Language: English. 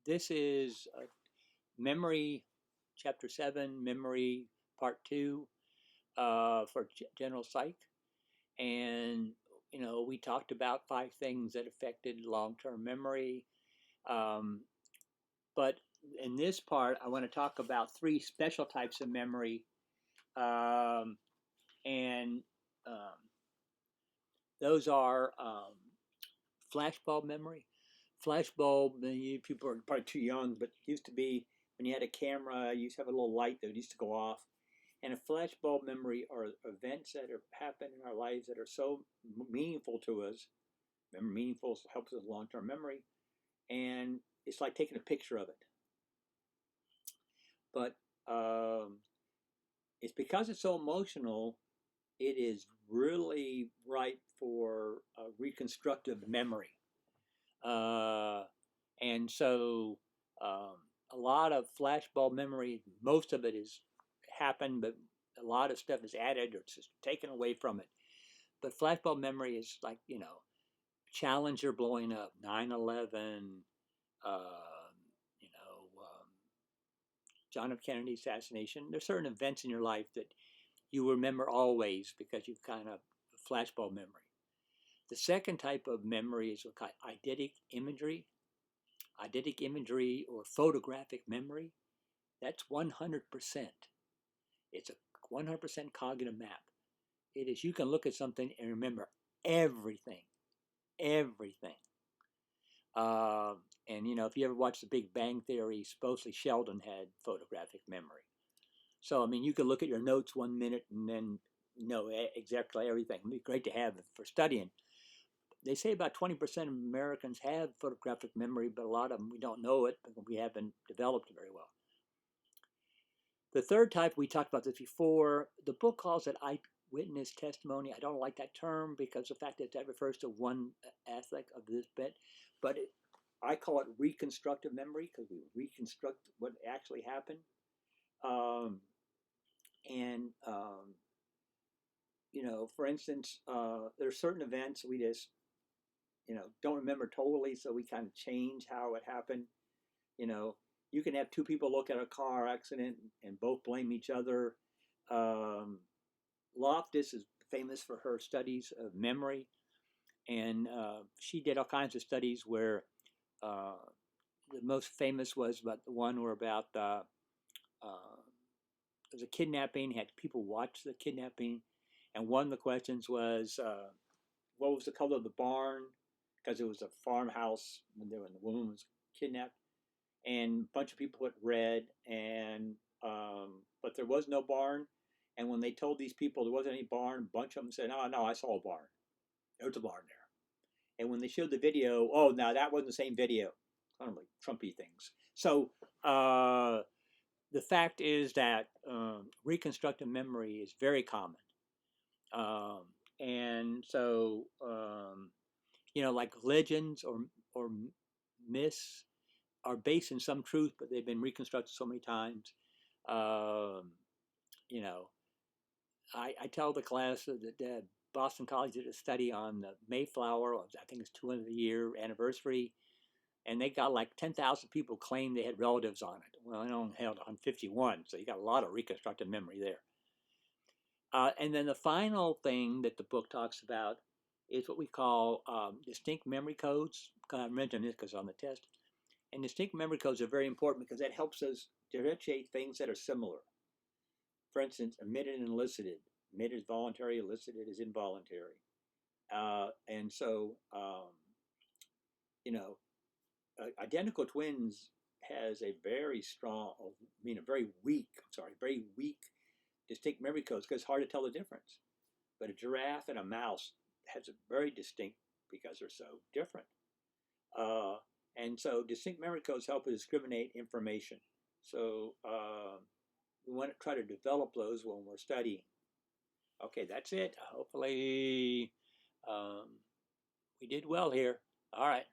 This is Memory, Chapter 7, Memory Part 2 for General Psych. And, we talked about 5 things that affected long-term memory. Um, but in this part, I want to talk about 3 special types of memory. Um, and um, those are flashbulb memory. Flashbulb, you people are probably too young, but it used to be when you had a camera, you used to have a little light that used to go off. And a flashbulb memory are events that have happened in our lives that are so meaningful to us. Remember, meaningful helps with long-term memory, and it's like taking a picture of it. But it's because it's so emotional, it is really ripe for reconstructive memory. Uh, and so um, a lot of flashbulb memory, most of it is happened, but a lot of stuff is added or it's just taken away from it. But flashbulb memory is like, Challenger blowing up, 9/11, you know, John F. Kennedy assassination. There's certain events in your life that you remember always because you've kind of flashbulb memory. The second type of memory is what called eidetic imagery. Eidetic imagery or photographic memory. That's 100%. It's a 100% cognitive map. It is, you can look at something and remember everything, everything. Uh, and if you ever watched The Big Bang Theory, supposedly Sheldon had photographic memory. So, I mean, you can look at your notes 1 minute and then know exactly everything. It'd be great to have for studying. They say about 20% of Americans have photographic memory, but a lot of them, we don't know it because we haven't developed it very well. The third type, we talked about this before, the book calls it eyewitness testimony. I don't like that term because the fact that refers to one aspect of this bit, but I call it reconstructive memory because we reconstruct what actually happened. Um, and, for instance, there are certain events we just, don't remember totally, so we kind of change how it happened. You know, you can have 2 people look at a car accident and both blame each other. Um, Loftus is famous for her studies of memory, and she did all kinds of studies where uh, the most famous was about the one where about there was a kidnapping, had people watch the kidnapping, and one of the questions was what was the color of the barn because it was a farmhouse when the woman was kidnapped, and a bunch of people put red, and but there was no barn. And when they told these people there wasn't any barn, a bunch of them said, "Oh no, I saw a barn. There was a barn there." And when they showed the video, oh no, that wasn't the same video. Kind of like Trumpy things. So the fact is that reconstructive memory is very common, um, and so like legends or myths are based in some truth, but they've been reconstructed so many times. Um, you know, I tell the class that Boston College did a study on the Mayflower. I think it's 200-year anniversary, and they got like 10,000 people claim they had relatives on it. Well, I only held on 51, so you got a lot of reconstructed memory there. And then the final thing that the book talks about is what we call distinct memory codes. I mentioned this because on the test. And distinct memory codes are very important because that helps us differentiate things that are similar. For instance, omitted and elicited. Omitted is voluntary, elicited is involuntary. And so, you know, identical twins has a very strong, a very weak, very weak distinct memory codes because it's hard to tell the difference. But a giraffe and a mouse has a very distinct because they're so different. Uh, and so distinct memory codes help us discriminate information. So we want to try to develop those when we're studying. Okay, that's it. Hopefully we did well here. All right.